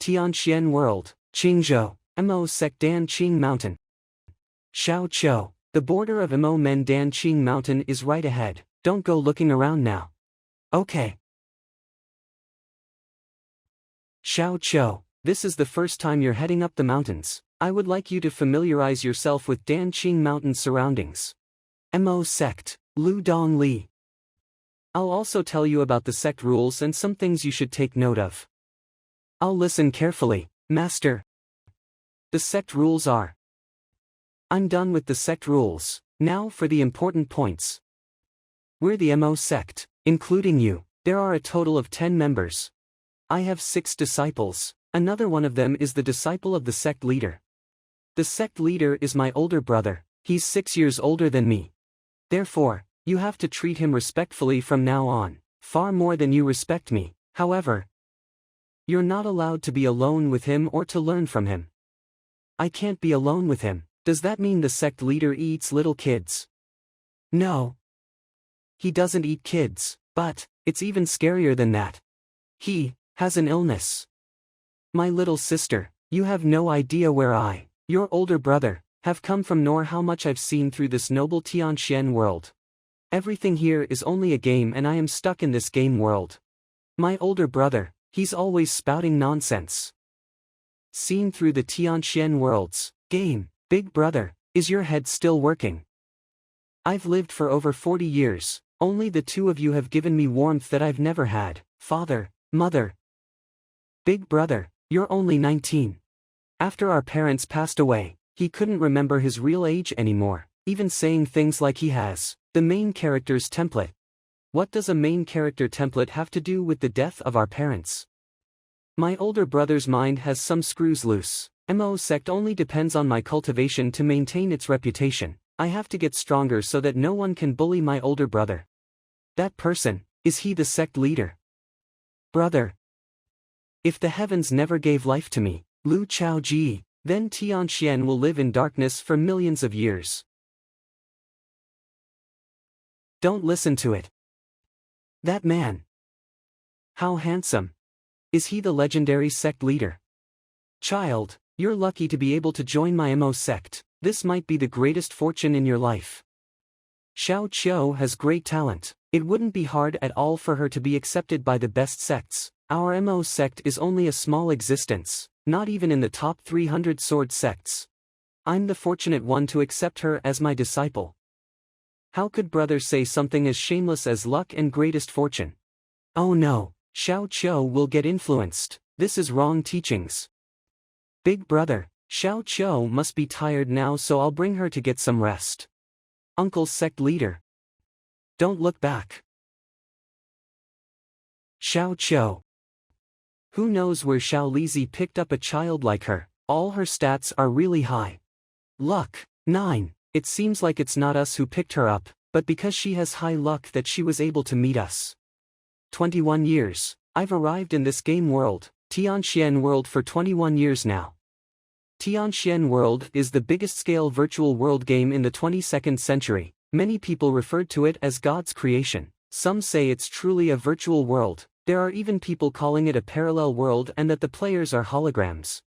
Tian Xuan World, Qingzhou, Mo Sect Dan Qing Mountain. Xiao Qiu, the border of Mo Men Dan Qing Mountain is right ahead, don't go looking around now. Okay. Xiao Qiu, this is the first time you're heading up the mountains. I would like you to familiarize yourself with Dan Qing Mountain surroundings. Mo Sect, Lu Dong Li. I'll also tell you about the sect rules and some things you should take note of. I'll listen carefully, Master. The sect rules are. I'm done with the sect rules, now for the important points. We're the Mo Sect, including you. There are a total of 10 members. I have 6 disciples, another one of them is the disciple of the sect leader. The sect leader is my older brother, he's 6 years older than me. Therefore, you have to treat him respectfully from now on, far more than you respect me. However, you're not allowed to be alone with him or to learn from him. I can't be alone with him. Does that mean the sect leader eats little kids? No. He doesn't eat kids, but it's even scarier than that. He has an illness. My little sister, you have no idea where I, your older brother, have come from nor how much I've seen through this noble Tian Xuan world. Everything here is only a game and I am stuck in this game world. My older brother, he's always spouting nonsense. Seen through the Tian Xuan world's game, big brother, is your head still working? I've lived for over 40 years, only the two of you have given me warmth that I've never had, father, mother. Big brother, you're only 19. After our parents passed away, he couldn't remember his real age anymore, even saying things like he has the main character's template. What does a main character template have to do with the death of our parents? My older brother's mind has some screws loose. Mo Sect only depends on my cultivation to maintain its reputation. I have to get stronger so that no one can bully my older brother. That person, is he the sect leader? Brother. If the heavens never gave life to me, Lu Chaoji, then Tian Xuan will live in darkness for millions of years. Don't listen to it. That man. How handsome. Is he the legendary sect leader? Child, you're lucky to be able to join my Mo Sect. This might be the greatest fortune in your life. Xiao Qiu has great talent. It wouldn't be hard at all for her to be accepted by the best sects. Our Mo Sect is only a small existence, not even in the top 300 sword sects. I'm the fortunate one to accept her as my disciple. How could brother say something as shameless as luck and greatest fortune? Oh no, Xiao Qiu will get influenced. This is wrong teachings. Big brother, Xiao Qiu must be tired now, so I'll bring her to get some rest. Uncle sect leader. Don't look back. Xiao Qiu. Who knows where Xiao Lizi picked up a child like her? All her stats are really high. Luck, 9. It seems like it's not us who picked her up, but because she has high luck that she was able to meet us. 21 years. I've arrived in this game world, Tian Xuan World, for 21 years now. Tian Xuan World is the biggest scale virtual world game in the 22nd century. Many people referred to it as God's creation. Some say it's truly a virtual world. There are even people calling it a parallel world and that the players are holograms.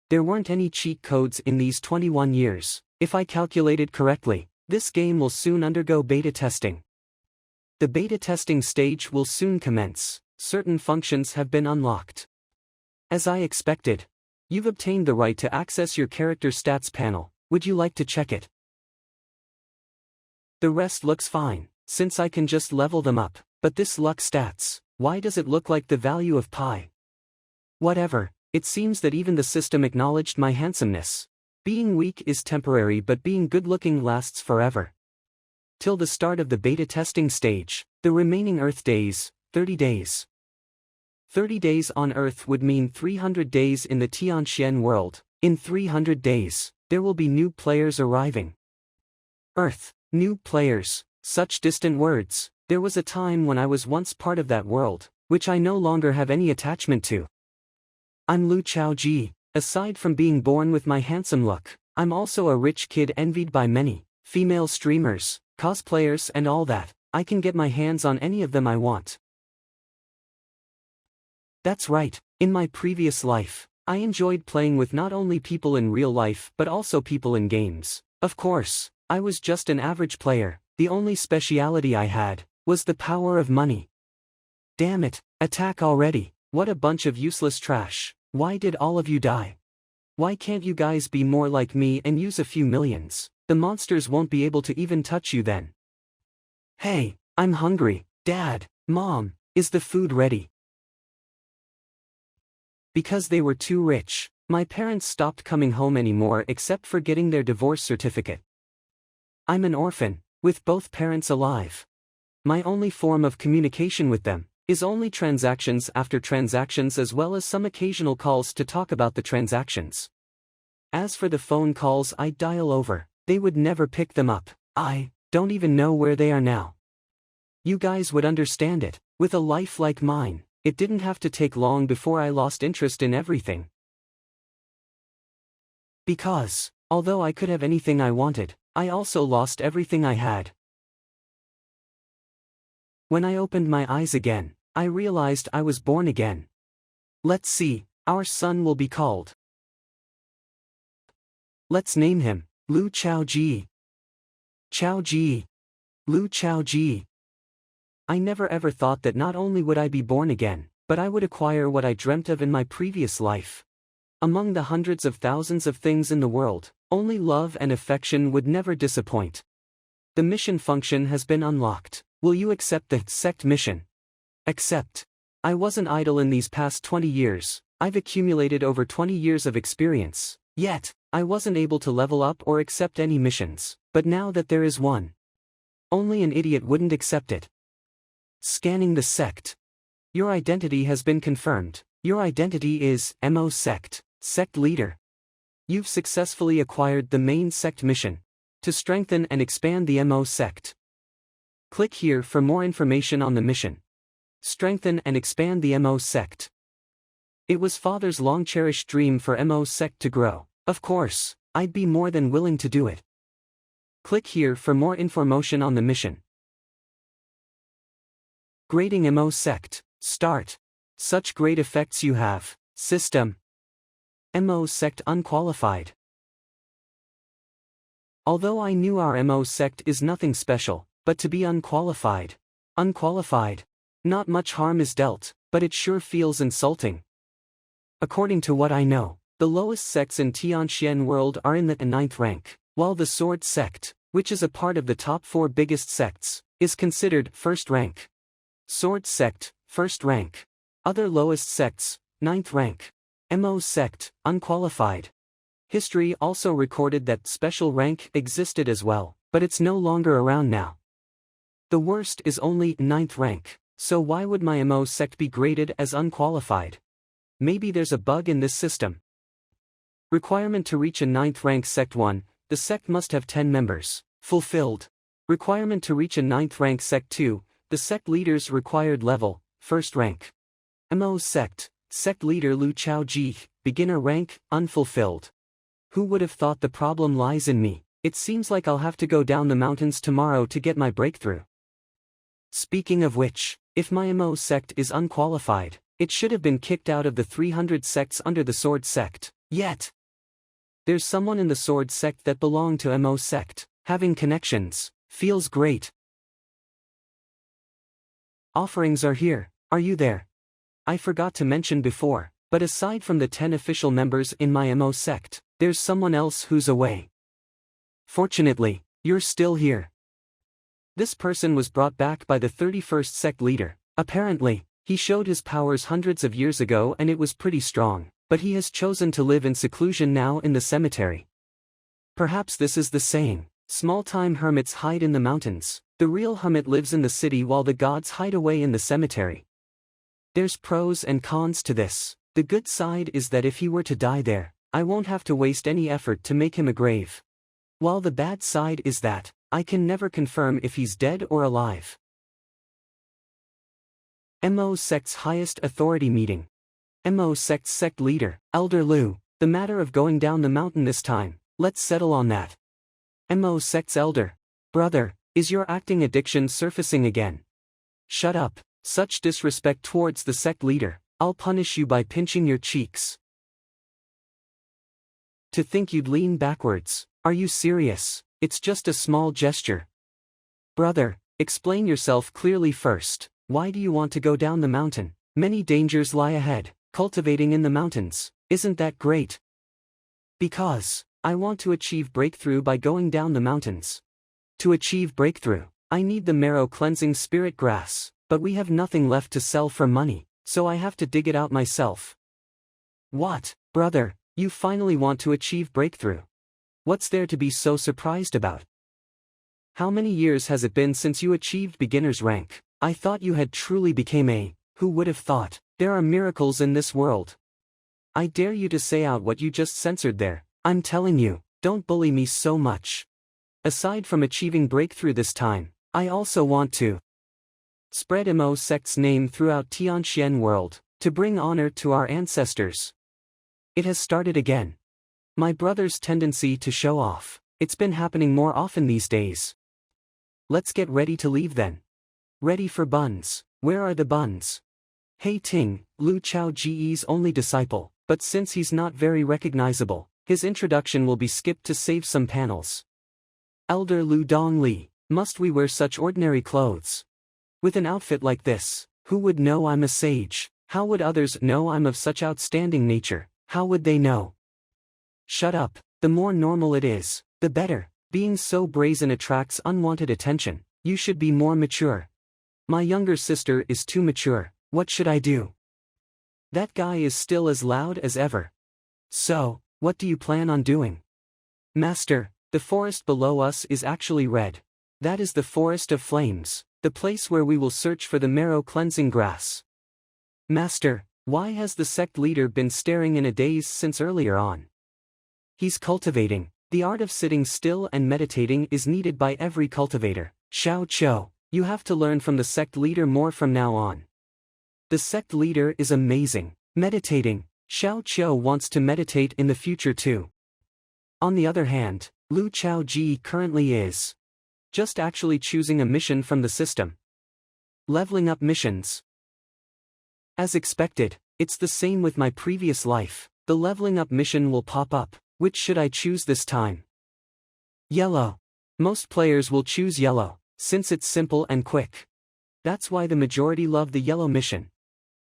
There weren't any cheat codes in these 21 years. If I calculated correctly, this game will soon undergo beta testing. The beta testing stage will soon commence. Certain functions have been unlocked. As I expected, you've obtained the right to access your character stats panel. Would you like to check it? The rest looks fine, since I can just level them up, but this luck stats, why does it look like the value of pi? Whatever, it seems that even the system acknowledged my handsomeness. Being weak is temporary, but being good-looking lasts forever. Till the start of the beta testing stage, the remaining Earth days, 30 days. 30 days on Earth would mean 300 days in the Tian Xuan world. In 300 days, there will be new players arriving. Earth, new players, such distant words. There was a time when I was once part of that world, which I no longer have any attachment to. I'm Lu Chaoji. Aside from being born with my handsome look, I'm also a rich kid envied by many female streamers, cosplayers and all that. I can get my hands on any of them I want. That's right, In my previous life, I enjoyed playing with not only people in real life but also people in games. Of course, I was just an average player. The only speciality I had was the power of money. Damn it, attack already. What a bunch of useless trash. Why did all of you die? Why can't you guys be more like me and use a few millions? The monsters won't be able to even touch you then. Hey, I'm hungry. Dad, Mom, is the food ready? Because they were too rich, my parents stopped coming home anymore except for getting their divorce certificate. I'm an orphan, with both parents alive. My only form of communication with them is only transactions after transactions, as well as some occasional calls to talk about the transactions. As for the phone calls I dial over, they would never pick them up. I don't even know where they are now. You guys would understand it. With a life like mine, it didn't have to take long before I lost interest in everything. Because, although I could have anything I wanted, I also lost everything I had. When I opened my eyes again, I realized I was born again. Let's see, our son will be called. Let's name him, Lu Chaoji. Chaoji. Lu Chaoji. I never ever thought that not only would I be born again, but I would acquire what I dreamt of in my previous life. Among the hundreds of thousands of things in the world, only love and affection would never disappoint. The mission function has been unlocked. Will you accept the Sect mission? Accept. I wasn't idle in these past 20 years, I've accumulated over 20 years of experience, yet, I wasn't able to level up or accept any missions, but now that there is one, only an idiot wouldn't accept it. Scanning the Sect. Your identity has been confirmed. Your identity is Sect, Sect Leader. You've successfully acquired the main Sect mission to strengthen and expand the Sect. Click here for more information on the mission. Strengthen and expand the Sect. It was Father's long-cherished dream for Sect to grow. Of course, I'd be more than willing to do it. Click here for more information on the mission. Grading Sect. Start. Such great effects you have. System. Sect unqualified. Although I knew our Sect is nothing special, but to be unqualified. Unqualified. Not much harm is dealt, but it sure feels insulting. According to what I know, the lowest sects in Tian Xuan world are in the 9th rank, while the Sword Sect, which is a part of the top 4 biggest sects, is considered 1st rank. Sword Sect, 1st rank. Other lowest sects, 9th rank. Sect, unqualified. History also recorded that special rank existed as well, but it's no longer around now. The worst is only 9th rank, so why would my Sect be graded as unqualified? Maybe there's a bug in this system. Requirement to reach a 9th rank Sect 1, the sect must have 10 members. Fulfilled. Requirement to reach a 9th rank Sect 2, the sect leader's required level, 1st rank. Sect, Sect Leader Lu Chaoji, beginner rank, unfulfilled. Who would have thought the problem lies in me? It seems like I'll have to go down the mountains tomorrow to get my breakthrough. Speaking of which, if my Sect is unqualified, it should have been kicked out of the 300 sects under the Sword Sect, yet. There's someone in the Sword Sect that belonged to Sect. Having connections feels great. Offerings are here, are you there? I forgot to mention before, but aside from the 10 official members in my Sect, there's someone else who's away. Fortunately, you're still here. This person was brought back by the 31st Sect leader. Apparently, he showed his powers hundreds of years ago and it was pretty strong, but he has chosen to live in seclusion now in the cemetery. Perhaps this is the saying, small-time hermits hide in the mountains, the real hermit lives in the city while the gods hide away in the cemetery. There's pros and cons to this. The good side is that if he were to die there, I won't have to waste any effort to make him a grave. While the bad side is that, I can never confirm if he's dead or alive. Sect's highest authority meeting. Sect's Sect Leader, Elder Lu, the matter of going down the mountain this time, let's settle on that. Sect's Elder. Brother, is your acting addiction surfacing again? Shut up, such disrespect towards the Sect Leader. I'll punish you by pinching your cheeks. To think you'd lean backwards. Are you serious? It's just a small gesture. Brother, explain yourself clearly first. Why do you want to go down the mountain? Many dangers lie ahead. Cultivating in the mountains, isn't that great? Because I want to achieve breakthrough by going down the mountains. To achieve breakthrough, I need the marrow cleansing spirit grass, but we have nothing left to sell for money, so I have to dig it out myself. What, brother, you finally want to achieve breakthrough? What's there to be so surprised about? How many years has it been since you achieved beginner's rank? I thought you had truly became a, who would have thought? There are miracles in this world. I dare you to say out what you just censored there. I'm telling you, don't bully me so much. Aside from achieving breakthrough this time, I also want to spread Mo Sect's name throughout Tian Xuan world, to bring honor to our ancestors. It has started again. My brother's tendency to show off, it's been happening more often these days. Let's get ready to leave then. Ready for buns. Where are the buns? Hey Ting, Lu Chao Ji's only disciple, but since he's not very recognizable, his introduction will be skipped to save some panels. Elder Lu Dongli, must we wear such ordinary clothes? With an outfit like this, who would know I'm a sage? How would others know I'm of such outstanding nature? How would they know? Shut up, the more normal it is, the better. Being so brazen attracts unwanted attention. You should be more mature. My younger sister is too mature. What should I do? That guy is still as loud as ever. So, what do you plan on doing? Master, the forest below us is actually red. That is the forest of flames, the place where we will search for the marrow cleansing grass. Master, why has the sect leader been staring in a daze since earlier on? He's cultivating. The art of sitting still and meditating is needed by every cultivator. Xiao Qiu, you have to learn from the sect leader more from now on. The sect leader is amazing. Meditating. Xiao Qiu wants to meditate in the future too. On the other hand, Lu Chao Ji currently is just actually choosing a mission from the system. Leveling up missions. As expected, it's the same with my previous life. The leveling up mission will pop up. Which should I choose this time? Yellow. Most players will choose yellow, since it's simple and quick. That's why the majority love the yellow mission.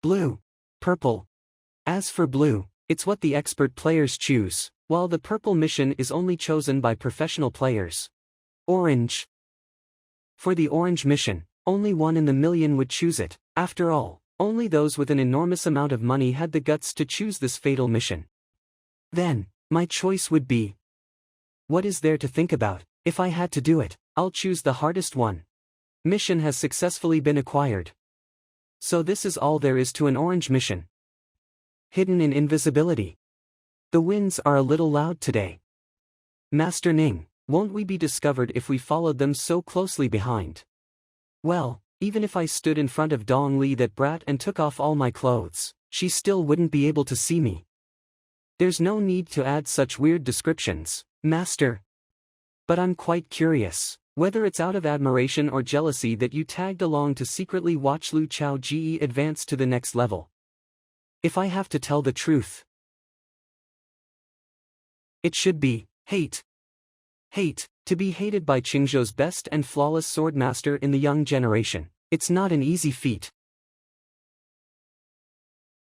Blue. Purple. As for blue, it's what the expert players choose, while the purple mission is only chosen by professional players. Orange. For the orange mission, only 1 in a million would choose it. After all, only those with an enormous amount of money had the guts to choose this fatal mission. Then, my choice would be. What is there to think about? If I had to do it, I'll choose the hardest one. Mission has successfully been acquired. So this is all there is to an orange mission. Hidden in invisibility. The winds are a little loud today. Master Ning, won't we be discovered if we followed them so closely behind? Well, even if I stood in front of Dong Li that brat and took off all my clothes, she still wouldn't be able to see me. There's no need to add such weird descriptions, Master. But I'm quite curious, whether it's out of admiration or jealousy that you tagged along to secretly watch Lu Chao Ji advance to the next level. If I have to tell the truth, it should be hate. Hate, to be hated by Qingzhou's best and flawless swordmaster in the young generation. It's not an easy feat.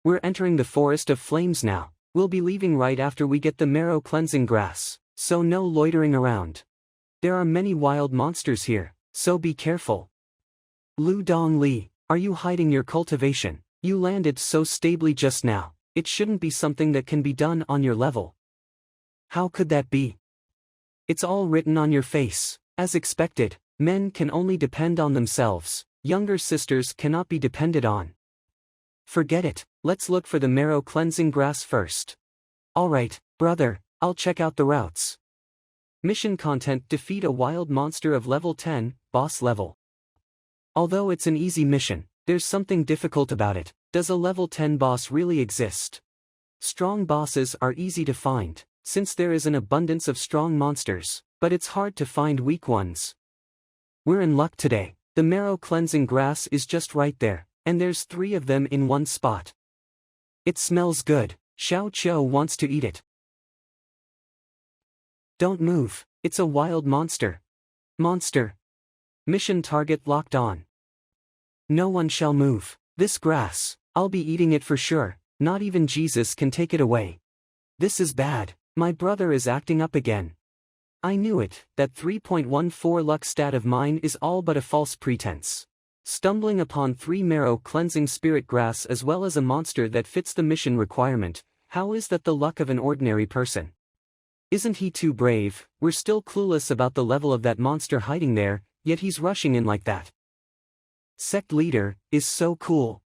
We're entering the forest of flames now. We'll be leaving right after we get the marrow cleansing grass, so no loitering around. There are many wild monsters here, so be careful. Lu Dongli, are you hiding your cultivation? You landed so stably just now, it shouldn't be something that can be done on your level. How could that be? It's all written on your face. As expected, men can only depend on themselves, younger sisters cannot be depended on. Forget it, let's look for the marrow cleansing grass first. Alright, brother, I'll check out the routes. Mission content: defeat a wild monster of level 10, boss level. Although it's an easy mission, there's something difficult about it. Does a level 10 boss really exist? Strong bosses are easy to find, since there is an abundance of strong monsters, but it's hard to find weak ones. We're in luck today. The marrow cleansing grass is just right there. And there's 3 of them in one spot. It smells good. Xiao Qiu wants to eat it. Don't move, it's a wild monster. Monster. Mission target locked on. No one shall move. This grass, I'll be eating it for sure, not even Jesus can take it away. This is bad, my brother is acting up again. I knew it, that 3.14 luck stat of mine is all but a false pretense. Stumbling upon 3 marrow cleansing spirit grass as well as a monster that fits the mission requirement, how is that the luck of an ordinary person? Isn't he too brave? We're still clueless about the level of that monster hiding there, yet he's rushing in like that. Sect leader is so cool.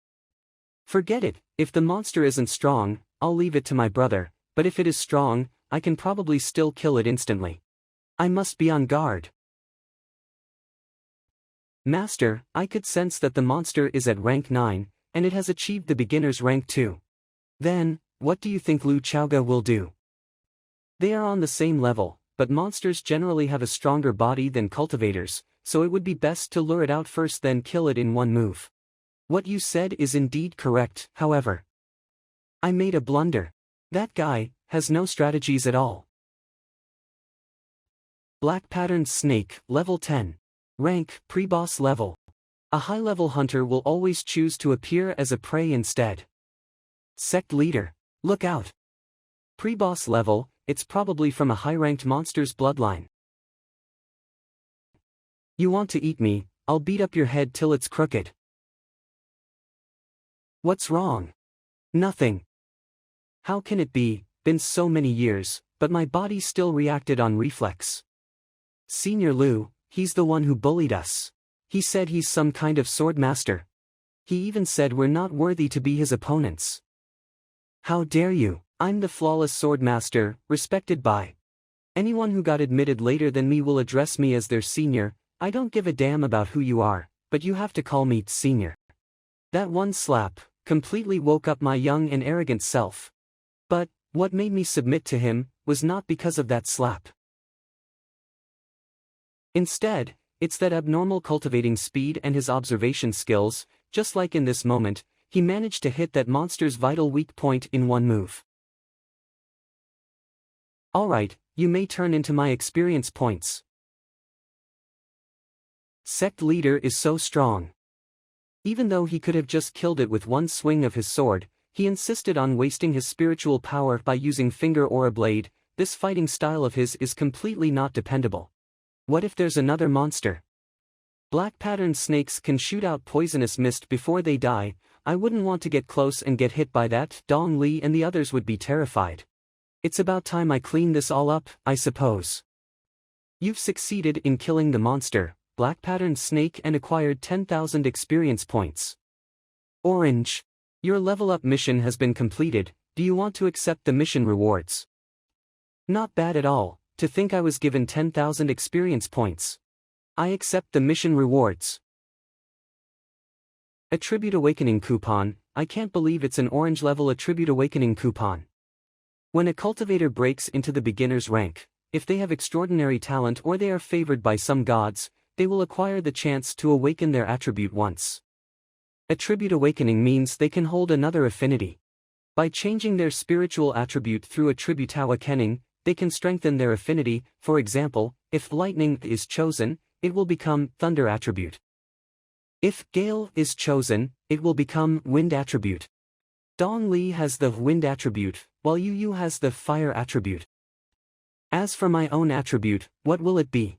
Forget it, if the monster isn't strong, I'll leave it to my brother, but if it is strong, I can probably still kill it instantly. I must be on guard. Master, I could sense that the monster is at rank 9, and it has achieved the beginner's rank 2. Then, what do you think Lu Chaoga will do? They are on the same level, but monsters generally have a stronger body than cultivators, so it would be best to lure it out first then kill it in one move. What you said is indeed correct, however. I made a blunder. That guy has no strategies at all. Black Patterned Snake, level 10. Rank, pre-boss level. A high-level hunter will always choose to appear as a prey instead. Sect leader, look out. Pre-boss level, it's probably from a high-ranked monster's bloodline. You want to eat me, I'll beat up your head till it's crooked. What's wrong? Nothing. How can it be, been so many years, but my body still reacted on reflex. Senior Lu, he's the one who bullied us. He said he's some kind of sword master. He even said we're not worthy to be his opponents. How dare you? I'm the flawless sword master, respected by anyone who got admitted later than me will address me as their senior. I don't give a damn about who you are, but you have to call me senior. That one slap completely woke up my young and arrogant self. But what made me submit to him was not because of that slap. Instead, it's that abnormal cultivating speed and his observation skills. Just like in this moment, he managed to hit that monster's vital weak point in one move. Alright, you may turn into my experience points. Sect leader is so strong. Even though he could have just killed it with one swing of his sword, he insisted on wasting his spiritual power by using finger or a blade. This fighting style of his is completely not dependable. What if there's another monster? Black patterned snakes can shoot out poisonous mist before they die. I wouldn't want to get close and get hit by that. Dong Li and the others would be terrified. It's about time I clean this all up, I suppose. You've succeeded in killing the monster, Black Patterned Snake, and acquired 10,000 experience points. Orange. Your level up mission has been completed. Do you want to accept the mission rewards? Not bad at all, to think I was given 10,000 experience points. I accept the mission rewards. Attribute Awakening Coupon. I can't believe it's an orange level Attribute Awakening Coupon. When a cultivator breaks into the beginner's rank, if they have extraordinary talent or they are favored by some gods, they will acquire the chance to awaken their attribute once. Attribute Awakening means they can hold another affinity. By changing their spiritual attribute through Attribute Awakening, they can strengthen their affinity. For example, if lightning is chosen, it will become thunder attribute. If gale is chosen, it will become wind attribute. Dong Li has the wind attribute, while Yu has the fire attribute. As for my own attribute, what will it be?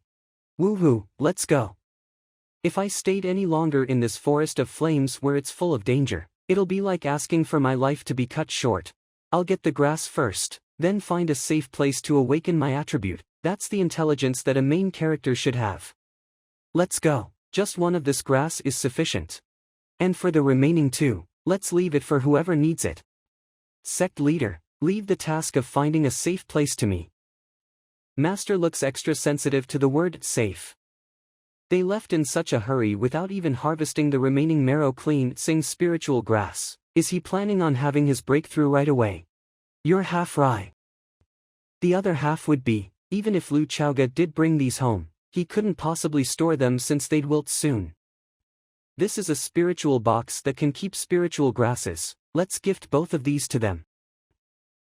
Woohoo, let's go. If I stayed any longer in this forest of flames where it's full of danger, it'll be like asking for my life to be cut short. I'll get the grass first, then find a safe place to awaken my attribute. That's the intelligence that a main character should have. Let's go. Just one of this grass is sufficient. And for the remaining 2, let's leave it for whoever needs it. Sect leader, leave the task of finding a safe place to me. Master looks extra sensitive to the word safe. They left in such a hurry without even harvesting the remaining marrow cleansing spiritual grass. Is he planning on having his breakthrough right away? You're half right. The other half would be, even if Lu Chaoga did bring these home, he couldn't possibly store them since they'd wilt soon. This is a spiritual box that can keep spiritual grasses. Let's gift both of these to them.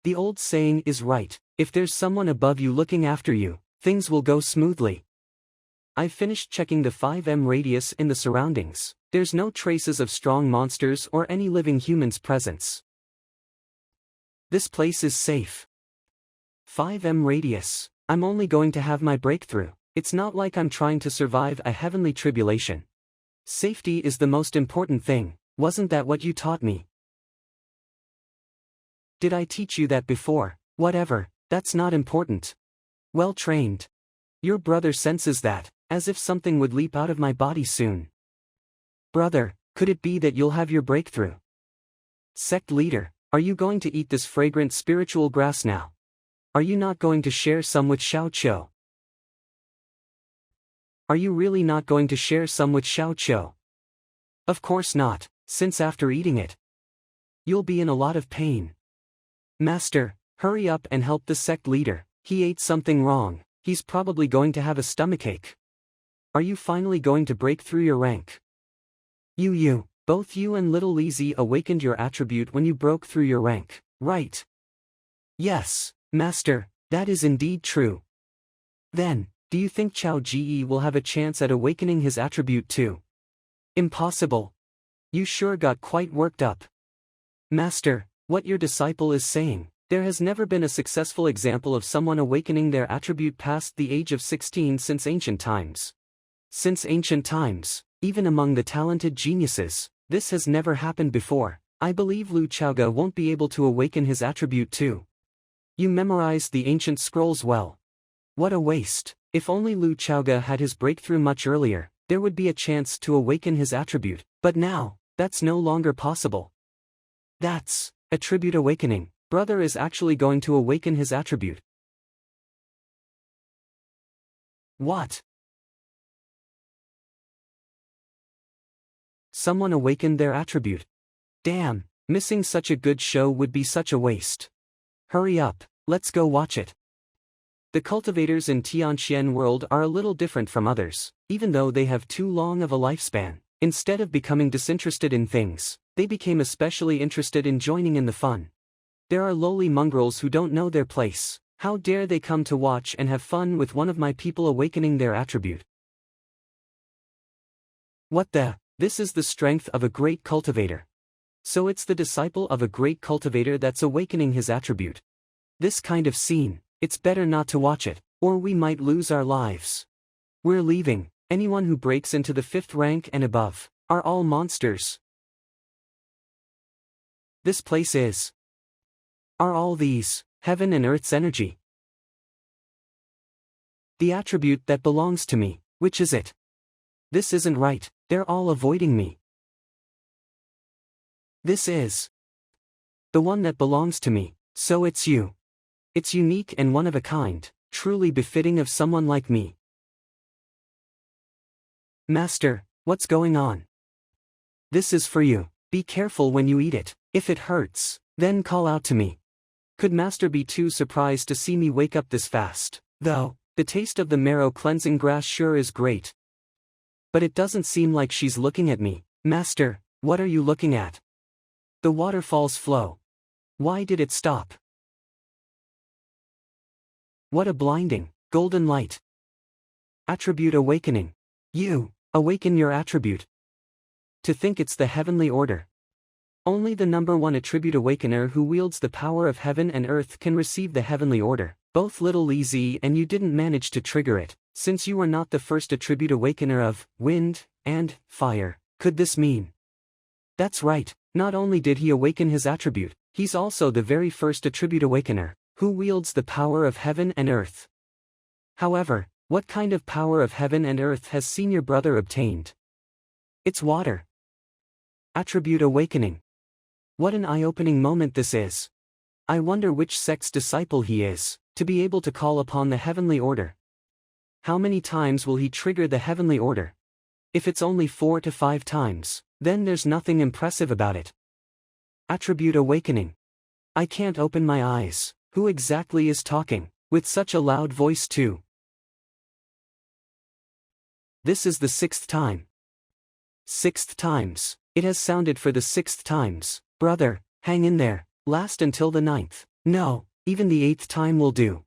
The old saying is right, if there's someone above you looking after you, things will go smoothly. I've finished checking the 5m radius in the surroundings. There's no traces of strong monsters or any living humans' presence. This place is safe. 5m radius. I'm only going to have my breakthrough. It's not like I'm trying to survive a heavenly tribulation. Safety is the most important thing, wasn't that what you taught me? Did I teach you that before? Whatever, that's not important. Well trained. Your brother senses that, as if something would leap out of my body soon. Brother, could it be that you'll have your breakthrough? Sect leader, are you going to eat this fragrant spiritual grass now? Are you not going to share some with Xiao Qiu? Are you really not going to share some with Xiao Qiu? Of course not, since after eating it, you'll be in a lot of pain. Master, hurry up and help the sect leader. He ate something wrong. He's probably going to have a stomachache. Are you finally going to break through your rank? Both you and little Lizzie awakened your attribute when you broke through your rank, right? Yes, Master, that is indeed true. Then, do you think Chao Ji will have a chance at awakening his attribute too? Impossible. You sure got quite worked up. Master, what your disciple is saying, there has never been a successful example of someone awakening their attribute past the age of 16 since ancient times. Since ancient times, even among the talented geniuses, this has never happened before. I believe Lu Chaoge won't be able to awaken his attribute too. You memorized the ancient scrolls well. What a waste. If only Lu Chaoge had his breakthrough much earlier, there would be a chance to awaken his attribute, but now, that's no longer possible. That's attribute awakening. Brother is actually going to awaken his attribute. What? Someone awakened their attribute. Damn, missing such a good show would be such a waste. Hurry up, let's go watch it. The cultivators in Tian Xuan world are a little different from others, even though they have too long of a lifespan. Instead of becoming disinterested in things, they became especially interested in joining in the fun. There are lowly mongrels who don't know their place. How dare they come to watch and have fun with one of my people awakening their attribute? What the? This is the strength of a great cultivator. So it's the disciple of a great cultivator that's awakening his attribute. This kind of scene, it's better not to watch it, or we might lose our lives. We're leaving. Anyone who breaks into the 5th rank and above are all monsters. This place is. Are all these heaven and earth's energy? The attribute that belongs to me, which is it? This isn't right, they're all avoiding me. This is the one that belongs to me, so it's you. It's unique and one of a kind, truly befitting of someone like me. Master, what's going on? This is for you. Be careful when you eat it. If it hurts, then call out to me. Could Master be too surprised to see me wake up this fast? Though, the taste of the marrow cleansing grass sure is great. But it doesn't seem like she's looking at me. Master, what are you looking at? The waterfall's flow. Why did it stop? What a blinding, golden light. Attribute awakening. You, awaken your attribute. To think it's the heavenly order. Only the number 1 attribute awakener who wields the power of heaven and earth can receive the heavenly order. Both little Li Zi and you didn't manage to trigger it, since you were not the first attribute awakener of wind and fire. Could this mean? That's right, not only did he awaken his attribute, he's also the very first attribute awakener who wields the power of heaven and earth. However, what kind of power of heaven and earth has senior brother obtained? It's water. Attribute awakening. What an eye-opening moment this is. I wonder which sect's disciple he is, to be able to call upon the heavenly order. How many times will he trigger the heavenly order? If it's only 4 to 5 times, then there's nothing impressive about it. Attribute awakening. I can't open my eyes. Who exactly is talking, with such a loud voice too? This is the 6th time. Sixth times. It has sounded for the sixth times. Brother, hang in there. Last until the ninth. No, even the eighth time will do.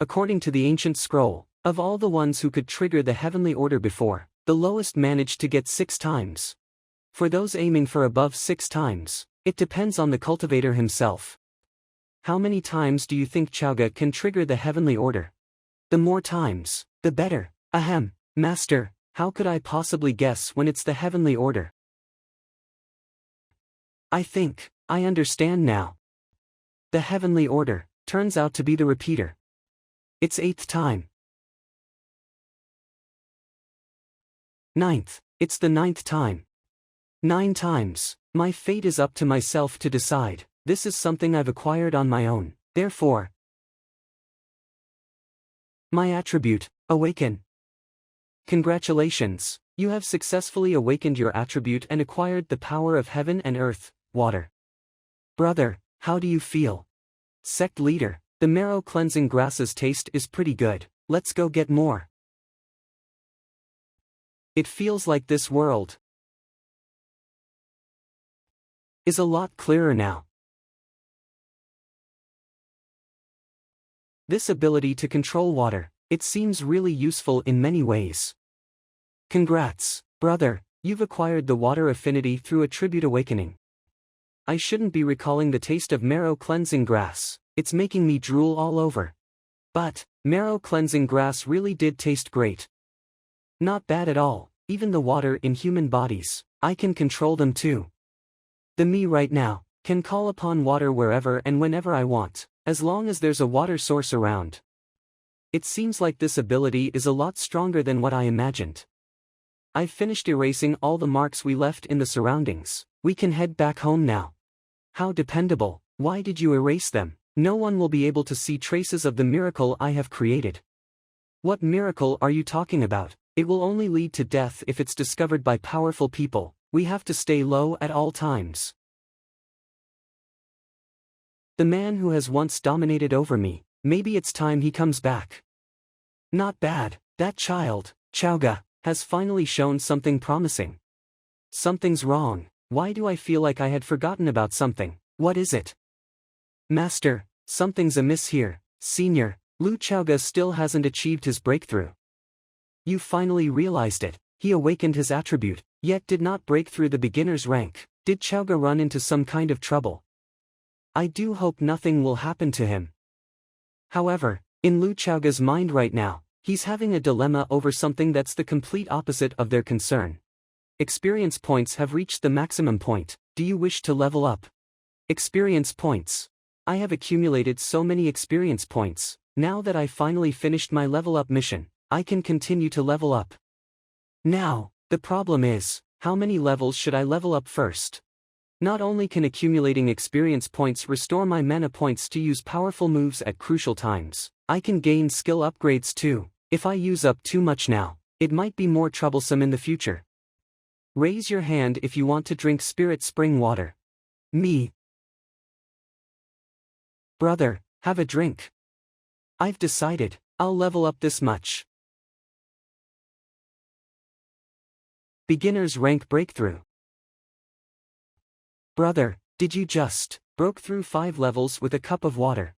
According to the ancient scroll, of all the ones who could trigger the heavenly order before, the lowest managed to get 6 times. For those aiming for above 6 times, it depends on the cultivator himself. How many times do you think Chaoga can trigger the heavenly order? The more times, the better. Ahem, master, how could I possibly guess when it's the heavenly order? I think, I understand now. The heavenly order turns out to be the repeater. It's 8th time. 9th, it's the 9th time. 9 times, my fate is up to myself to decide. This is something I've acquired on my own, therefore. My attribute, awaken. Congratulations, you have successfully awakened your attribute and acquired the power of heaven and earth, water. Brother, how do you feel? Sect leader, the marrow cleansing grass's taste is pretty good, let's go get more. It feels like this world is a lot clearer now. This ability to control water, it seems really useful in many ways. Congrats, brother, you've acquired the water affinity through attribute awakening. I shouldn't be recalling the taste of marrow cleansing grass, it's making me drool all over. But, marrow cleansing grass really did taste great. Not bad at all, even the water in human bodies, I can control them too. The me right now, can call upon water wherever and whenever I want, as long as there's a water source around. It seems like this ability is a lot stronger than what I imagined. I've finished erasing all the marks we left in the surroundings, we can head back home now. How dependable, why did you erase them? No one will be able to see traces of the miracle I have created. What miracle are you talking about? It will only lead to death if it's discovered by powerful people, we have to stay low at all times. The man who has once dominated over me, maybe it's time he comes back. Not bad, that child, Chaoga, has finally shown something promising. Something's wrong, why do I feel like I had forgotten about something? What is it? Master, something's amiss here, Senior, Lu Chaoga still hasn't achieved his breakthrough. You finally realized it, he awakened his attribute, yet did not break through the beginner's rank. Did Chaoga run into some kind of trouble? I do hope nothing will happen to him. However, in Lu Chaoga's mind right now, he's having a dilemma over something that's the complete opposite of their concern. Experience points have reached the maximum point, do you wish to level up? Experience points. I have accumulated so many experience points, now that I finally finished my level up mission, I can continue to level up. Now, the problem is, how many levels should I level up first? Not only can accumulating experience points restore my mana points to use powerful moves at crucial times, I can gain skill upgrades too. If I use up too much now, it might be more troublesome in the future. Raise your hand if you want to drink spirit spring water. Me. Brother, have a drink. I've decided, I'll level up this much. Beginner's rank breakthrough. Brother, did you just broke through 5 levels with a cup of water?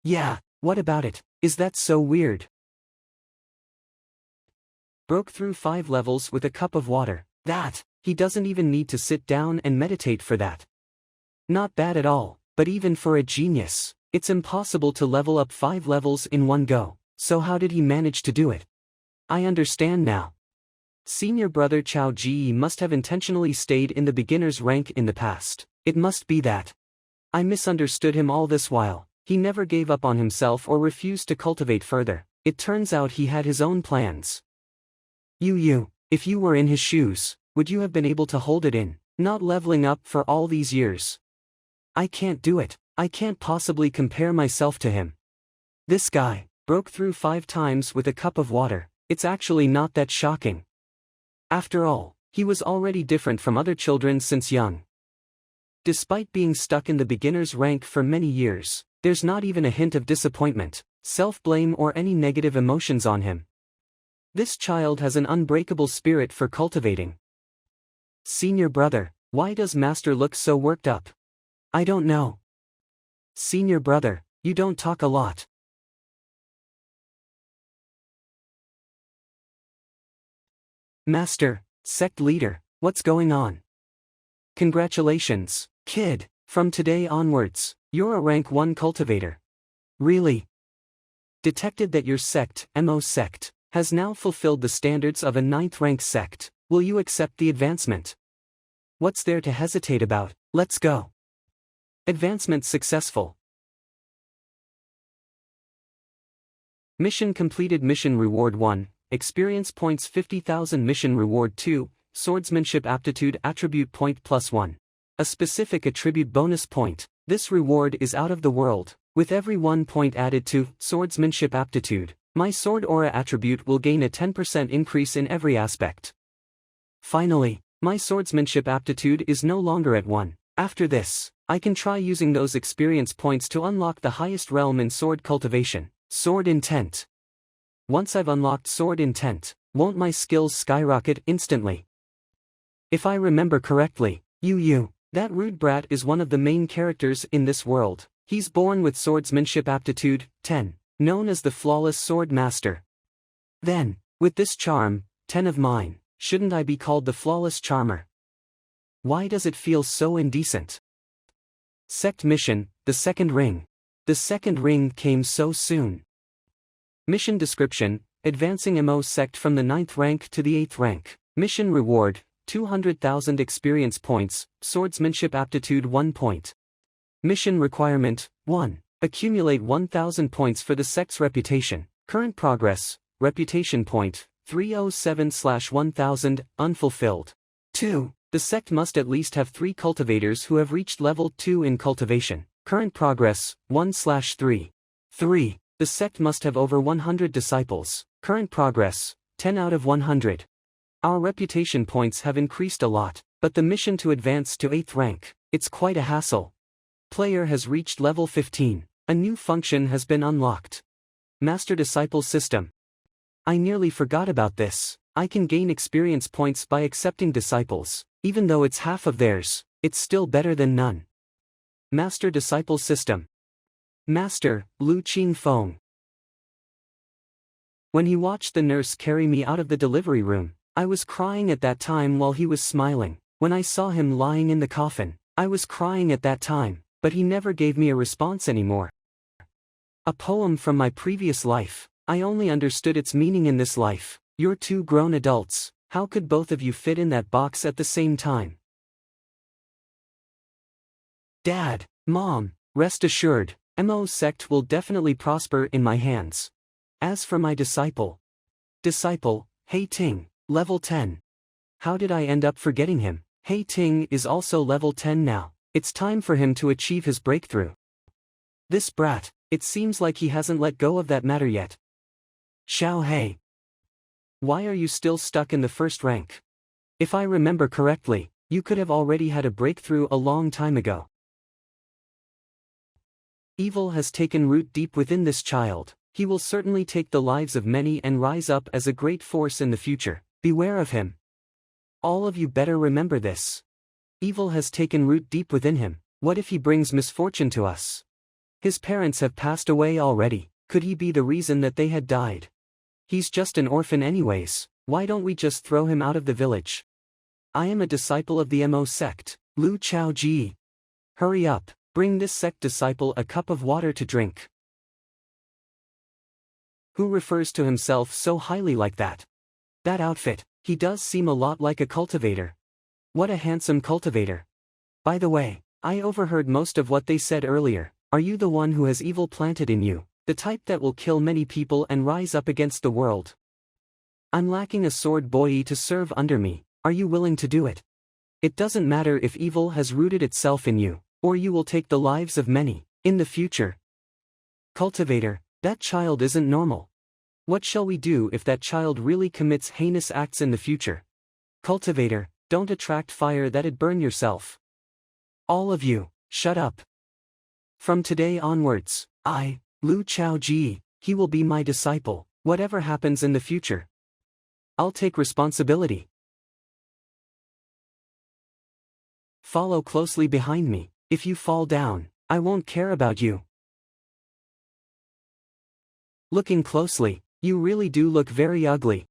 Yeah, what about it? Is that so weird? Broke through 5 levels with a cup of water. That, he doesn't even need to sit down and meditate for that. Not bad at all, but even for a genius, it's impossible to level up 5 levels in one go, so how did he manage to do it? I understand now. Senior brother Chao Ji must have intentionally stayed in the beginner's rank in the past, it must be that. I misunderstood him all this while, he never gave up on himself or refused to cultivate further, it turns out he had his own plans. If you were in his shoes, would you have been able to hold it in, not leveling up for all these years? I can't do it, I can't possibly compare myself to him. This guy broke through 5 times with a cup of water, it's actually not that shocking. After all, he was already different from other children since young. Despite being stuck in the beginner's rank for many years, there's not even a hint of disappointment, self-blame or any negative emotions on him. This child has an unbreakable spirit for cultivating. Senior brother, why does Master look so worked up? I don't know. Senior brother, you don't talk a lot. Master, Sect leader, what's going on? Congratulations, kid, from today onwards, you're a rank 1 cultivator. Really? Detected that your sect, Sect, has now fulfilled the standards of a 9th rank sect. Will you accept the advancement? What's there to hesitate about? Let's go. Advancement successful. Mission completed. Mission reward 1, experience points 50,000. Mission reward 2, swordsmanship aptitude attribute point +1. A specific attribute bonus point. This reward is out of the world. With every 1 point added to swordsmanship aptitude, my sword aura attribute will gain a 10% increase in every aspect. Finally, my swordsmanship aptitude is no longer at 1. After this, I can try using those experience points to unlock the highest realm in sword cultivation, sword intent. Once I've unlocked sword intent, won't my skills skyrocket instantly? If I remember correctly, Yu, that rude brat is one of the main characters in this world. He's born with swordsmanship aptitude 10, known as the flawless sword master. Then, with this charm, 10 of mine, shouldn't I be called the flawless charmer? Why does it feel so indecent? Sect mission, the second ring. The second ring came so soon. Mission description, advancing Sect from the 9th rank to the 8th rank. Mission reward, 200,000 experience points, swordsmanship aptitude 1 point. Mission requirement, 1. Accumulate 1,000 points for the sect's reputation. Current progress, reputation point, 307/1000, unfulfilled. 2. The sect must at least have 3 cultivators who have reached level 2 in cultivation. Current progress, 1/3. 3. The sect must have over 100 disciples. Current progress, 10 out of 100. Our reputation points have increased a lot, but the mission to advance to 8th rank, it's quite a hassle. Player has reached level 15. A new function has been unlocked. Master-disciple system. I nearly forgot about this. I can gain experience points by accepting disciples. Even though it's half of theirs, it's still better than none. Master-disciple system. Master, Lu Qingfeng. When he watched the nurse carry me out of the delivery room, I was crying at that time while he was smiling. When I saw him lying in the coffin, I was crying at that time, but he never gave me a response anymore. A poem from my previous life. I only understood its meaning in this life. You're 2 grown adults, how could both of you fit in that box at the same time? Dad, Mom, rest assured, Sect will definitely prosper in my hands. As for my disciple, Hei Ting, level 10. How did I end up forgetting him? Hei Ting is also level 10 now. It's time for him to achieve his breakthrough. This brat, it seems like he hasn't let go of that matter yet. Xiao Hei. Why are you still stuck in the 1st rank? If I remember correctly, you could have already had a breakthrough a long time ago. Evil has taken root deep within this child. He will certainly take the lives of many and rise up as a great force in the future. Beware of him. All of you better remember this. Evil has taken root deep within him. What if he brings misfortune to us? His parents have passed away already. Could he be the reason that they had died? He's just an orphan anyways. Why don't we just throw him out of the village? I am a disciple of the Sect, Lu Chaoji. Hurry up, bring this sect disciple a cup of water to drink. Who refers to himself so highly like that? That outfit, he does seem a lot like a cultivator. What a handsome cultivator. By the way, I overheard most of what they said earlier. Are you the one who has evil planted in you? The type that will kill many people and rise up against the world? I'm lacking a sword boy to serve under me. Are you willing to do it? It doesn't matter if evil has rooted itself in you, or you will take the lives of many, in the future. Cultivator, that child isn't normal. What shall we do if that child really commits heinous acts in the future? Cultivator, don't attract fire that'd burn yourself. All of you, shut up. From today onwards, I, Lu Chaoji, he will be my disciple, whatever happens in the future. I'll take responsibility. Follow closely behind me. If you fall down, I won't care about you. Looking closely, you really do look very ugly.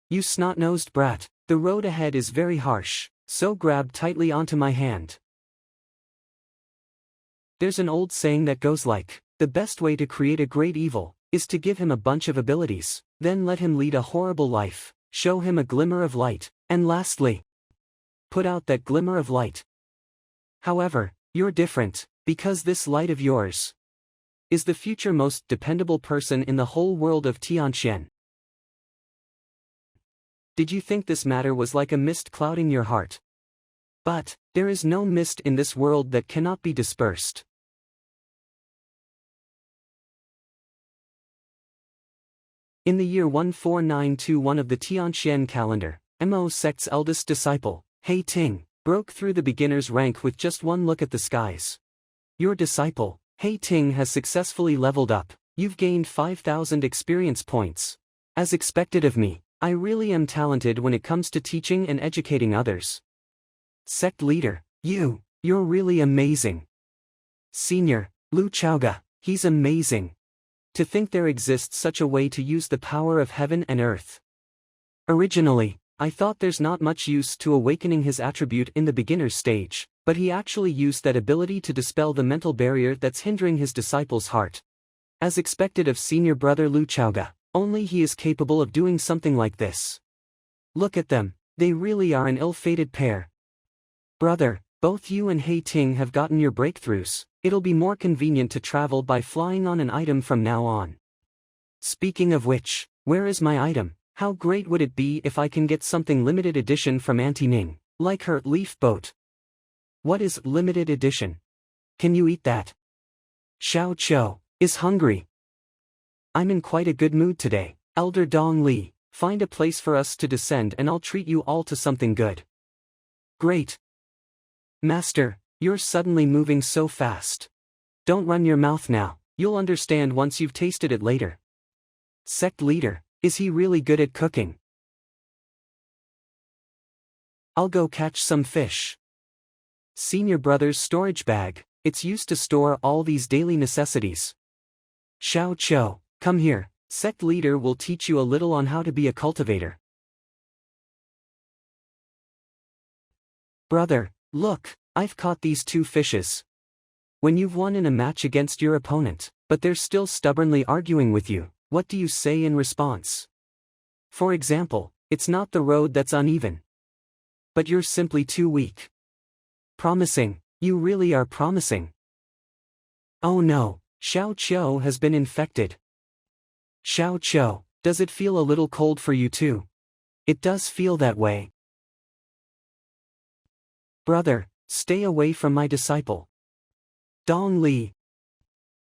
You snot-nosed brat, the road ahead is very harsh, so grab tightly onto my hand. There's an old saying that goes like, the best way to create a great evil is to give him a bunch of abilities, then let him lead a horrible life, show him a glimmer of light, and lastly, put out that glimmer of light. However, you're different, because this light of yours is the future most dependable person in the whole world of Tian Xuan. Did you think this matter was like a mist clouding your heart? But, there is no mist in this world that cannot be dispersed. In the year 14921 of the Tian Xuan calendar, Mo Sect's eldest disciple, He Ting, broke through the beginner's rank with just one look at the skies. Your disciple, He Ting, has successfully leveled up. You've gained 5,000 experience points. As expected of me, I really am talented when it comes to teaching and educating others. Sect leader, you're really amazing. Senior, Lu Chaoga, he's amazing. To think there exists such a way to use the power of heaven and earth. Originally, I thought there's not much use to awakening his attribute in the beginner's stage, but he actually used that ability to dispel the mental barrier that's hindering his disciple's heart. As expected of senior brother Lu Chaoga, only he is capable of doing something like this. Look at them, they really are an ill-fated pair. Brother, both you and He Ting have gotten your breakthroughs. It'll be more convenient to travel by flying on an item from now on. Speaking of which, where is my item? How great would it be if I can get something limited edition from Auntie Ning, like her leaf boat? What is limited edition? Can you eat that? Xiao Qiu is hungry. I'm in quite a good mood today. Elder Dong Li, find a place for us to descend and I'll treat you all to something good. Great. Master, you're suddenly moving so fast. Don't run your mouth now, you'll understand once you've tasted it later. Sect leader, is he really good at cooking? I'll go catch some fish. Senior brother's storage bag, it's used to store all these daily necessities. Xiao Qiu, come here, sect leader will teach you a little on how to be a cultivator. Brother, look, I've caught these 2 fishes. When you've won in a match against your opponent, but they're still stubbornly arguing with you, what do you say in response? For example, it's not the road that's uneven. But you're simply too weak. Promising, you really are promising. Oh no, Xiao Qiu has been infected. Xiao Qiu, does it feel a little cold for you too? It does feel that way. Brother, stay away from my disciple. Dong Li.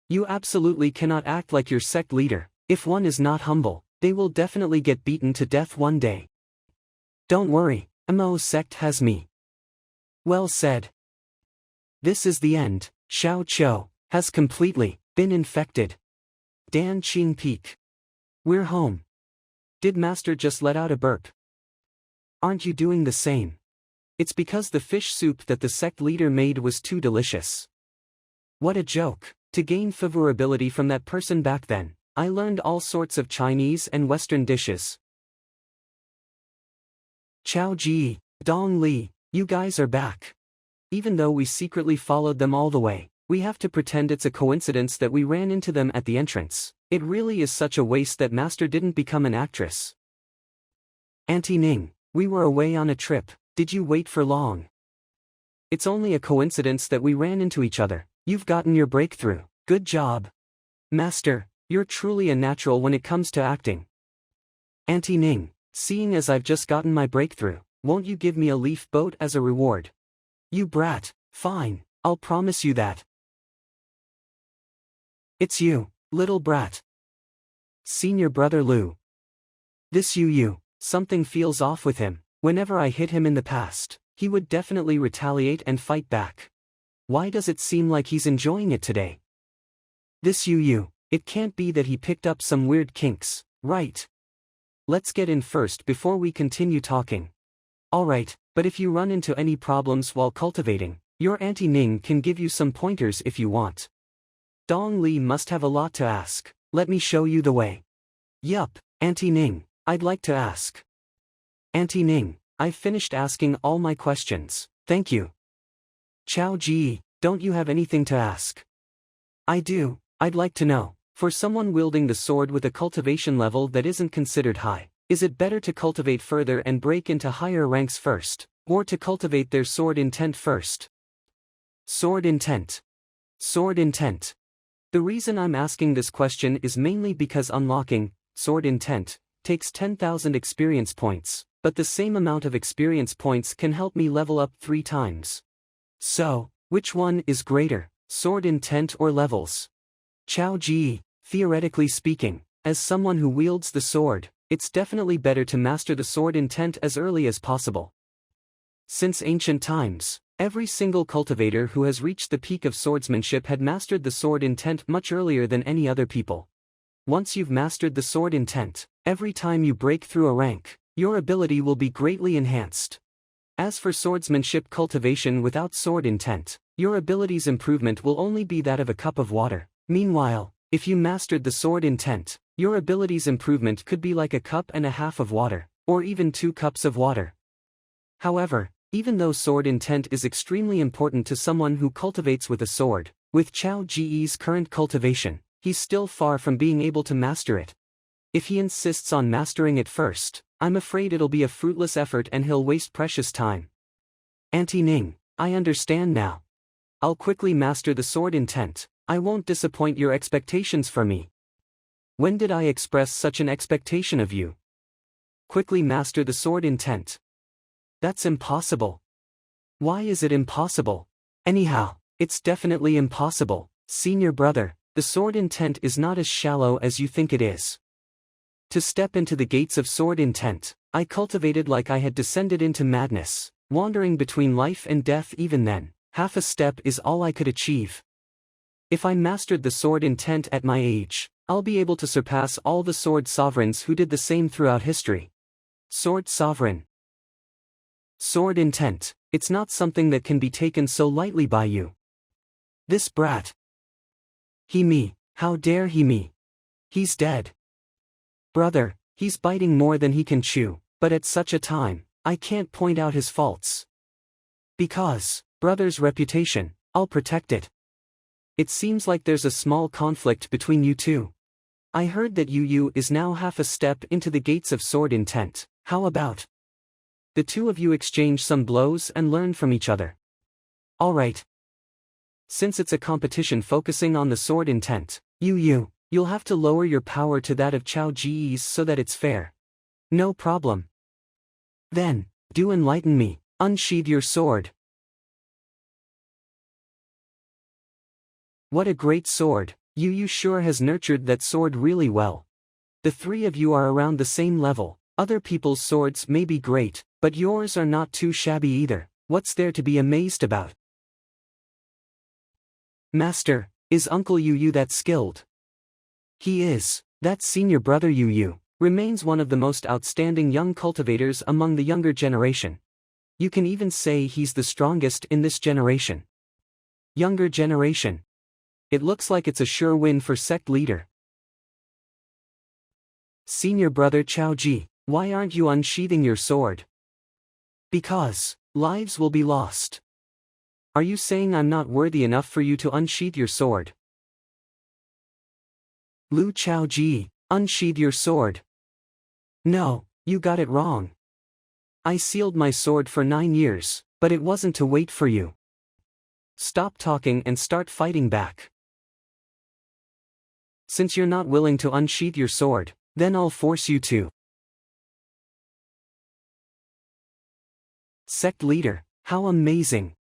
You absolutely cannot act like your sect leader. If one is not humble, they will definitely get beaten to death one day. Don't worry, Mo Sect has me. Well said. This is the end. Xiao Qiu has completely been infected. Dan Qing Peak. We're home. Did Master just let out a burp? Aren't you doing the same? It's because the fish soup that the sect leader made was too delicious. What a joke. To gain favorability from that person back then, I learned all sorts of Chinese and Western dishes. Chao Ji, Dong Li, you guys are back. Even though we secretly followed them all the way, we have to pretend it's a coincidence that we ran into them at the entrance. It really is such a waste that Master didn't become an actress. Auntie Ning, we were away on a trip. Did you wait for long? It's only a coincidence that we ran into each other. You've gotten your breakthrough. Good job. Master, you're truly a natural when it comes to acting. Auntie Ning, seeing as I've just gotten my breakthrough, won't you give me a leaf boat as a reward? You brat, fine, I'll promise you that. It's you, little brat. Senior brother Lu. This you, something feels off with him. Whenever I hit him in the past, he would definitely retaliate and fight back. Why does it seem like he's enjoying it today? This it can't be that he picked up some weird kinks, right? Let's get in first before we continue talking. Alright, but but if you run into any problems while cultivating, your Auntie Ning can give you some pointers if you want. Dong Li must have a lot to ask. Let me show you the way. Yup, Auntie Ning, I'd like to ask. Auntie Ning, I've finished asking all my questions, thank you. Chao Ji, don't you have anything to ask? I do, I'd like to know, for someone wielding the sword with a cultivation level that isn't considered high, is it better to cultivate further and break into higher ranks first, or to cultivate their sword intent first? Sword intent. Sword intent. The reason I'm asking this question is mainly because unlocking sword intent takes 10,000 experience points, but the same amount of experience points can help me level up 3 times. So, which one is greater, sword intent or levels? Chao Ji, theoretically speaking, as someone who wields the sword, it's definitely better to master the sword intent as early as possible. Since ancient times, every single cultivator who has reached the peak of swordsmanship had mastered the sword intent much earlier than any other people. Once you've mastered the sword intent, every time you break through a rank, your ability will be greatly enhanced. As for swordsmanship cultivation without sword intent, your ability's improvement will only be that of a cup of water. Meanwhile, if you mastered the sword intent, your ability's improvement could be like a cup and a half of water, or even 2 cups of water. However, even though sword intent is extremely important to someone who cultivates with a sword, with Chao Ji's current cultivation, he's still far from being able to master it. If he insists on mastering it first, I'm afraid it'll be a fruitless effort and he'll waste precious time. Auntie Ning, I understand now. I'll quickly master the sword intent. I won't disappoint your expectations for me. When did I express such an expectation of you? Quickly master the sword intent. That's impossible. Why is it impossible? Anyhow, it's definitely impossible, senior brother. The sword intent is not as shallow as you think it is. To step into the gates of sword intent, I cultivated like I had descended into madness, wandering between life and death. Even then, half a step is all I could achieve. If I mastered the sword intent at my age, I'll be able to surpass all the sword sovereigns who did the same throughout history. Sword sovereign. Sword intent, it's not something that can be taken so lightly by you. This brat. Me, how dare he me? He's dead. Brother, he's biting more than he can chew, but at such a time, I can't point out his faults. Because, brother's reputation, I'll protect it. It seems like there's a small conflict between you two. I heard that Yu is now half a step into the gates of sword intent. How about the two of you exchange some blows and learn from each other? Alright. Since it's a competition focusing on the sword intent, you'll have to lower your power to that of Chao Ji's so that it's fair. No problem. Then, do enlighten me. Unsheathe your sword. What a great sword. Yu sure has nurtured that sword really well. The 3 of you are around the same level. Other people's swords may be great, but yours are not too shabby either. What's there to be amazed about? Master, is Uncle Yu that skilled? He is. That senior brother Yu remains one of the most outstanding young cultivators among the younger generation. You can even say he's the strongest in this generation. Younger generation. It looks like it's a sure win for Sect leader. Senior brother Chao Ji, why aren't you unsheathing your sword? Because lives will be lost. Are you saying I'm not worthy enough for you to unsheath your sword? Lu Chao Ji, unsheath your sword. No, you got it wrong. I sealed my sword for 9 years, but it wasn't to wait for you. Stop talking and start fighting back. Since you're not willing to unsheath your sword, then I'll force you to. Sect leader, how amazing.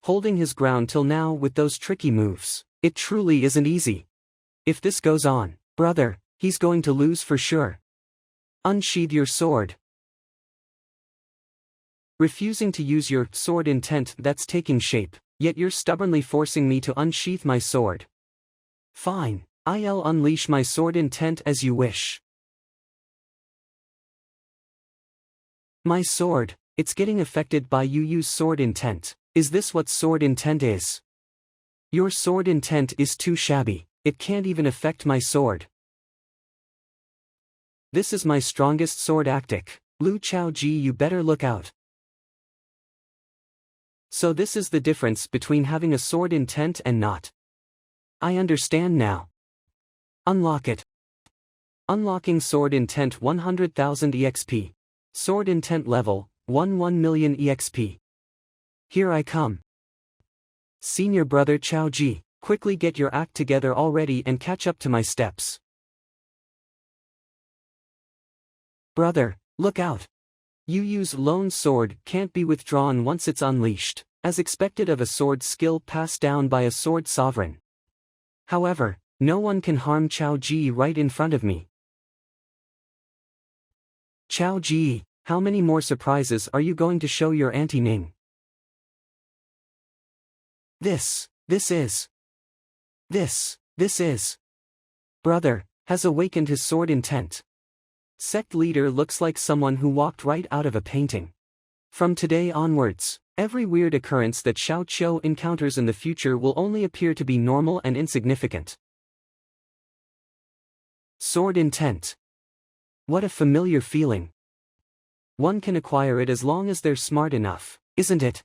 Holding his ground till now with those tricky moves, it truly isn't easy. If this goes on, brother, he's going to lose for sure. Unsheath your sword. Refusing to use your sword intent that's taking shape, yet you're stubbornly forcing me to unsheath my sword. Fine, I'll unleash my sword intent as you wish. My sword, It's getting affected by Yu Yu's sword intent. Is this what sword intent is? Your sword intent is too shabby. It can't even affect my sword. This is my strongest sword tactic. Lu Chaoji, you better look out. So this is the difference between having a sword intent and not. I understand now. Unlock it. Unlocking sword intent 100,000 EXP. Sword intent level, 1 million EXP. Here I come. Senior brother Chaoji, quickly get your act together already and catch up to my steps. Brother, look out. Yu Yu's lone sword can't be withdrawn once it's unleashed, as expected of a sword skill passed down by a sword sovereign. However, no one can harm Chaoji right in front of me. Chaoji, how many more surprises are you going to show your Auntie Ning? This is. Brother, has awakened his sword intent. Sect leader looks like someone who walked right out of a painting. From today onwards, every weird occurrence that Xiao Qiu encounters in the future will only appear to be normal and insignificant. Sword intent. What a familiar feeling. One can acquire it as long as they're smart enough, isn't it?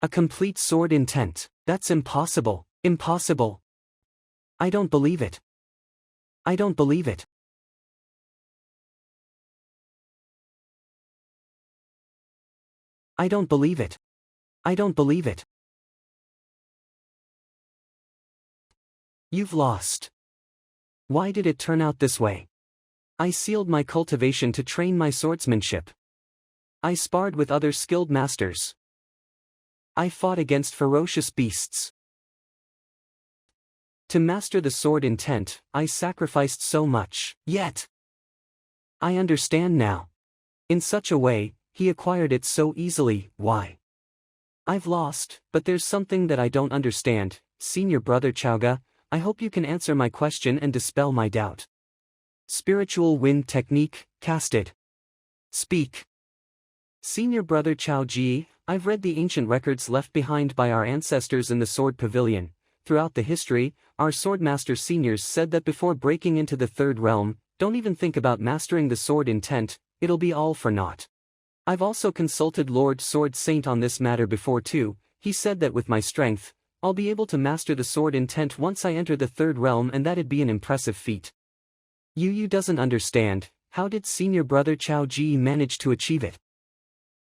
A complete sword intent, that's impossible, impossible. I don't believe it. I don't believe it. I don't believe it. I don't believe it. You've lost. Why did it turn out this way? I sealed my cultivation to train my swordsmanship. I sparred with other skilled masters. I fought against ferocious beasts. To master the sword intent, I sacrificed so much. Yet, I understand now. In such a way, he acquired it so easily. Why? I've lost, but there's something that I don't understand. Senior brother Chaoga, I hope you can answer my question and dispel my doubt. Spiritual wind technique, casted. Speak. Senior brother Chaoji, I've read the ancient records left behind by our ancestors in the sword pavilion. Throughout the history, our swordmaster seniors said that before breaking into the third realm, don't even think about mastering the sword intent, it'll be all for naught. I've also consulted Lord Sword Saint on this matter before too. He said that with my strength, I'll be able to master the sword intent once I enter the third realm, and that'd be an impressive feat. Yu Yu doesn't understand, how did senior brother Chaoji manage to achieve it?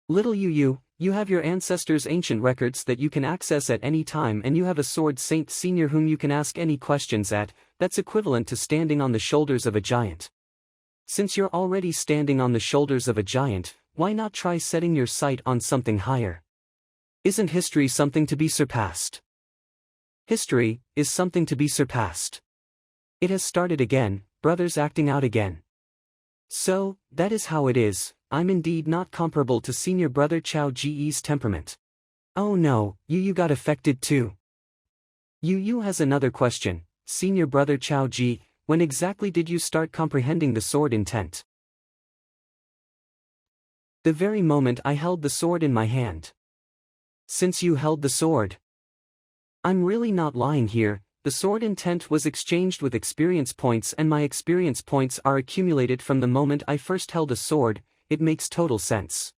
Little Yu Yu, you have your ancestors' ancient records that you can access at any time, and you have a sword saint senior whom you can ask any questions at. That's equivalent to standing on the shoulders of a giant. Since you're already standing on the shoulders of a giant, why not try setting your sight on something higher? Isn't history something to be surpassed? History is something to be surpassed. It has started again, brothers acting out again. So, that is how it is. I'm indeed not comparable to senior brother Chao Ji's temperament. Oh no, Yu Yu got affected too. Yu Yu has another question. Senior brother Chao Ji, when exactly did you start comprehending the sword intent? The very moment I held the sword in my hand. Since you held the sword. I'm really not lying here. The sword intent was exchanged with experience points, and my experience points are accumulated from the moment I first held a sword. It makes total sense.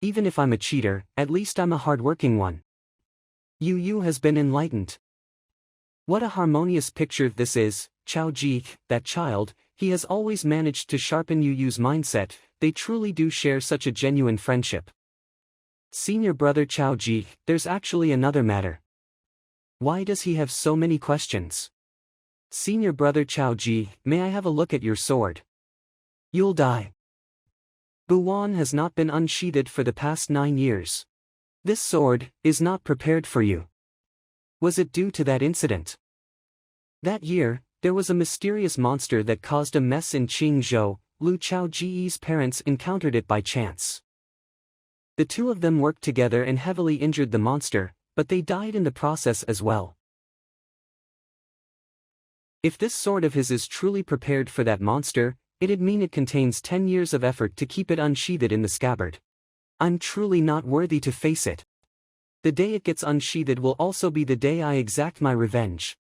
Even if I'm a cheater, at least I'm a hardworking one. Yu Yu has been enlightened. What a harmonious picture this is. Chao Ji, that child, he has always managed to sharpen Yu Yu's mindset. They truly do share such a genuine friendship. Senior brother Chao Ji, there's actually another matter. Why does he have so many questions? Senior brother Chao Ji, may I have a look at your sword? You'll die. Buwan has not been unsheathed for the past 9 years. This sword is not prepared for you. Was it due to that incident? That year, there was a mysterious monster that caused a mess in Qingzhou. Lu Chaoji's parents encountered it by chance. The two of them worked together and heavily injured the monster, but they died in the process as well. If this sword of his is truly prepared for that monster, it'd mean it contains 10 years of effort to keep it unsheathed in the scabbard. I'm truly not worthy to face it. The day it gets unsheathed will also be the day I exact my revenge.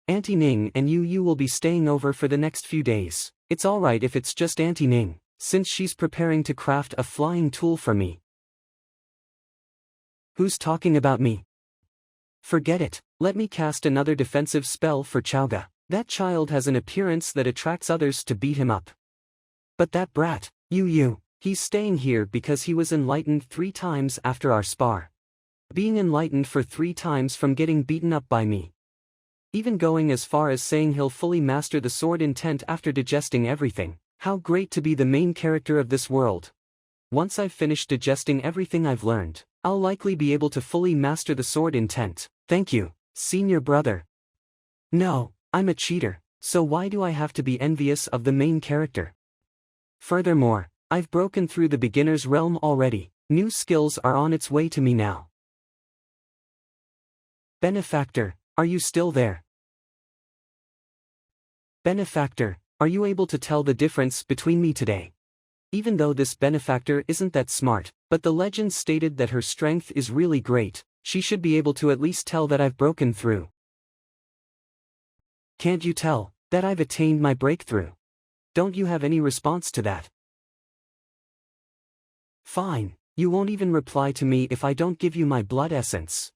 Auntie Ning and you will be staying over for the next few days. It's alright if it's just Auntie Ning, since she's preparing to craft a flying tool for me. Who's talking about me? Forget it, let me cast another defensive spell for Chowga. That child has an appearance that attracts others to beat him up. But that brat, he's staying here because he was enlightened 3 times after our spar. Being enlightened for 3 times from getting beaten up by me. Even going as far as saying he'll fully master the sword intent after digesting everything. How great to be the main character of this world. Once I've finished digesting everything I've learned, I'll likely be able to fully master the sword intent. Thank you, senior brother. No, I'm a cheater, so why do I have to be envious of the main character? Furthermore, I've broken through the beginner's realm already. New skills are on its way to me now. Benefactor, are you still there? Benefactor, are you able to tell the difference between me today? Even though this benefactor isn't that smart, but the legend stated that her strength is really great, she should be able to at least tell that I've broken through. Can't you tell that I've attained my breakthrough? Don't you have any response to that? Fine, you won't even reply to me if I don't give you my blood essence.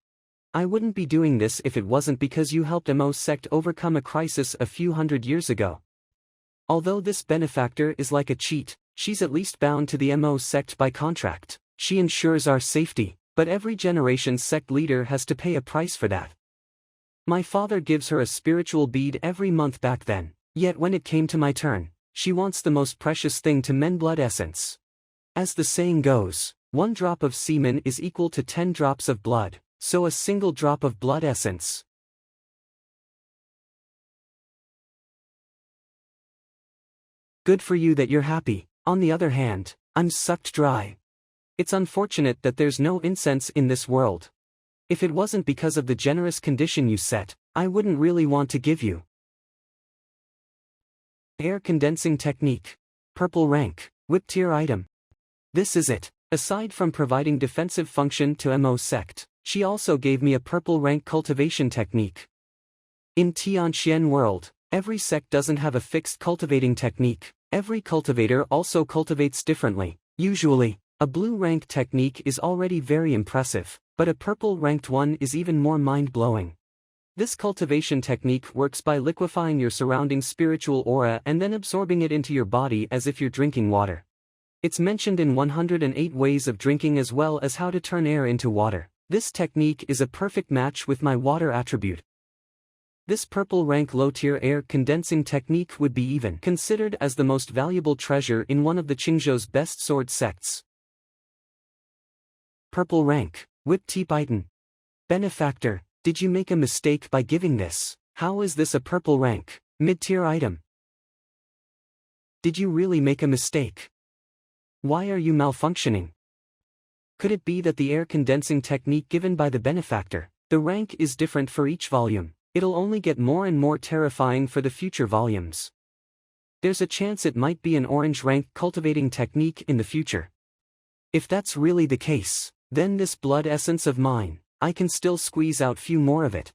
I wouldn't be doing this if it wasn't because you helped Mo Sect overcome a crisis a few hundred years ago. Although this benefactor is like a cheat, she's at least bound to the Mo Sect by contract. She ensures our safety, but every generation's sect leader has to pay a price for that. My father gives her a spiritual bead every month back then, yet when it came to my turn, she wants the most precious thing to men: blood essence. As the saying goes, 1 drop of semen is equal to 10 drops of blood, so a single drop of blood essence. Good for you that you're happy. On the other hand, I'm sucked dry. It's unfortunate that there's no incense in this world. If it wasn't because of the generous condition you set, I wouldn't really want to give you. Air condensing technique. Purple rank, whip tier item. This is it. Aside from providing defensive function to Mo Sect, she also gave me a purple rank cultivation technique. In Tian Xuan world, every sect doesn't have a fixed cultivating technique. Every cultivator also cultivates differently. Usually, a blue rank technique is already very impressive, but a purple ranked one is even more mind-blowing. This cultivation technique works by liquefying your surrounding spiritual aura and then absorbing it into your body as if you're drinking water. It's mentioned in 108 ways of drinking as well as how to turn air into water. This technique is a perfect match with my water attribute. This purple rank low-tier air condensing technique would be even considered as the most valuable treasure in one of the Qingzhou's best sword sects. Purple rank, whip tip item. Benefactor, did you make a mistake by giving this? How is this a purple rank, mid-tier item? Did you really make a mistake? Why are you malfunctioning? Could it be that the air condensing technique given by the benefactor, the rank is different for each volume? It'll only get more and more terrifying for the future volumes. There's a chance it might be an orange rank cultivating technique in the future. If that's really the case, then this blood essence of mine, I can still squeeze out few more of it.